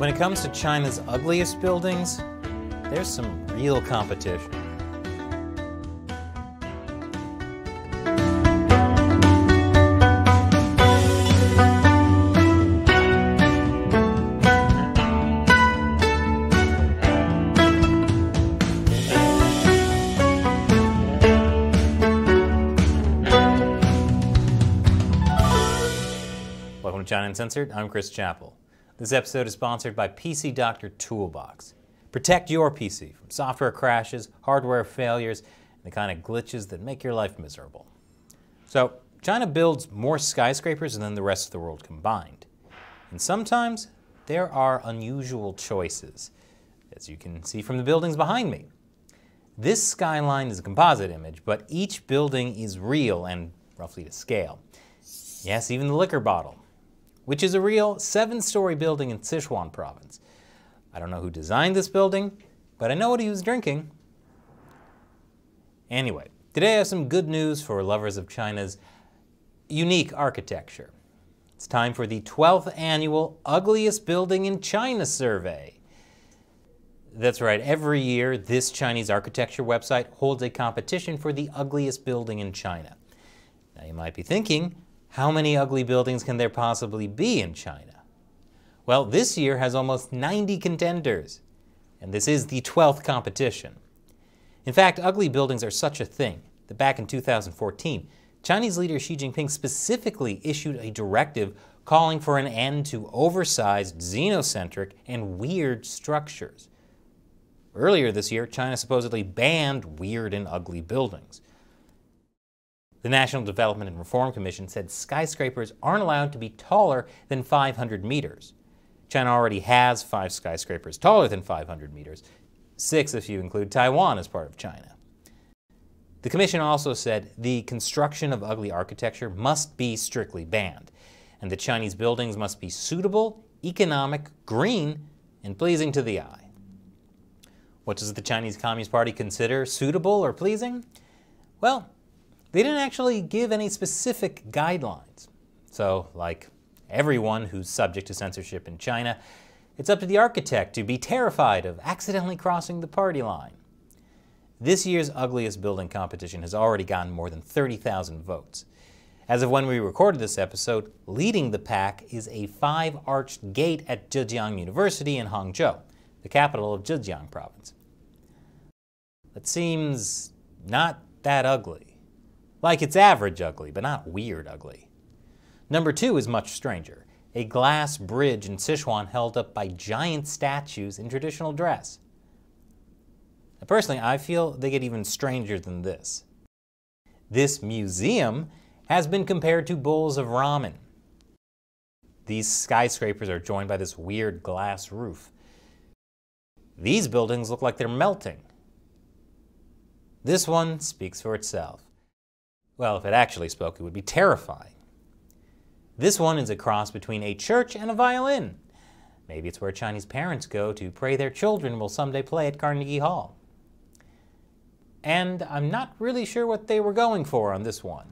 When it comes to China's ugliest buildings, there's some real competition. Welcome to China Uncensored. I'm Chris Chappell. This episode is sponsored by PC Doctor Toolbox. Protect your PC from software crashes, hardware failures, and the kind of glitches that make your life miserable. So, China builds more skyscrapers than the rest of the world combined. And sometimes there are unusual choices, as you can see from the buildings behind me. This skyline is a composite image, but each building is real and roughly to scale. Yes, even the liquor bottle, which is a real 7-story building in Sichuan province. I don't know who designed this building, but I know what he was drinking. Anyway, today I have some good news for lovers of China's unique architecture. It's time for the 12th annual Ugliest Building in China survey. That's right, every year this Chinese architecture website holds a competition for the ugliest building in China. Now you might be thinking, how many ugly buildings can there possibly be in China? Well, this year has almost 90 contenders, and this is the 12th competition. In fact, ugly buildings are such a thing that back in 2014, Chinese leader Xi Jinping specifically issued a directive calling for an end to oversized, xenocentric, and weird structures. Earlier this year, China supposedly banned weird and ugly buildings. The National Development and Reform Commission said skyscrapers aren't allowed to be taller than 500 meters. China already has 5 skyscrapers taller than 500 meters, 6 if you include Taiwan as part of China. The commission also said the construction of ugly architecture must be strictly banned, and the Chinese buildings must be suitable, economic, green, and pleasing to the eye. What does the Chinese Communist Party consider suitable or pleasing? Well, they didn't actually give any specific guidelines. So, like everyone who's subject to censorship in China, it's up to the architect to be terrified of accidentally crossing the party line. This year's ugliest building competition has already gotten more than 30,000 votes. As of when we recorded this episode, leading the pack is a 5-arched gate at Zhejiang University in Hangzhou, the capital of Zhejiang province. That seems not that ugly. Like it's average ugly, but not weird ugly. Number 2 is much stranger, a glass bridge in Sichuan held up by giant statues in traditional dress. Now, personally, I feel they get even stranger than this. This museum has been compared to bowls of ramen. These skyscrapers are joined by this weird glass roof. These buildings look like they're melting. This one speaks for itself. Well, if it actually spoke, it would be terrifying. This one is a cross between a church and a violin. Maybe it's where Chinese parents go to pray their children will someday play at Carnegie Hall. And I'm not really sure what they were going for on this one,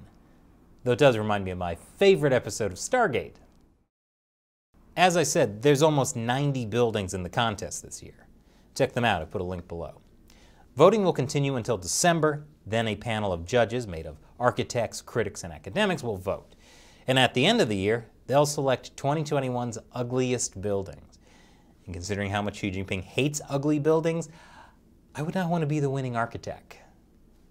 though it does remind me of my favorite episode of Stargate. As I said, there's almost 90 buildings in the contest this year. Check them out, I put a link below. Voting will continue until December, then a panel of judges made of architects, critics, and academics will vote. And at the end of the year, they'll select 2021's ugliest buildings. And considering how much Xi Jinping hates ugly buildings, I would not want to be the winning architect.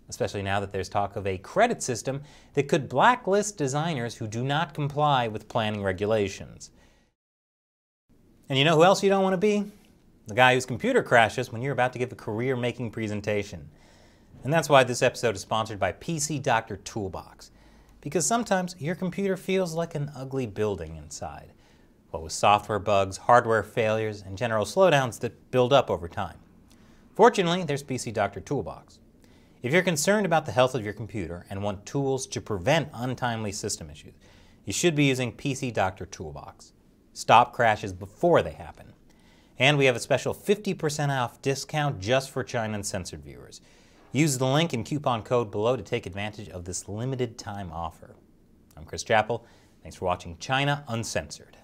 Especially now that there's talk of a credit system that could blacklist designers who do not comply with planning regulations. And you know who else you don't want to be? The guy whose computer crashes when you're about to give a career-making presentation. And that's why this episode is sponsored by PC Doctor Toolbox. Because sometimes your computer feels like an ugly building inside. What with software bugs, hardware failures, and general slowdowns that build up over time. Fortunately, there's PC Doctor Toolbox. If you're concerned about the health of your computer and want tools to prevent untimely system issues, you should be using PC Doctor Toolbox. Stop crashes before they happen. And we have a special 50% off discount just for China Uncensored viewers. Use the link and coupon code below to take advantage of this limited time offer. I'm Chris Chappell. Thanks for watching China Uncensored.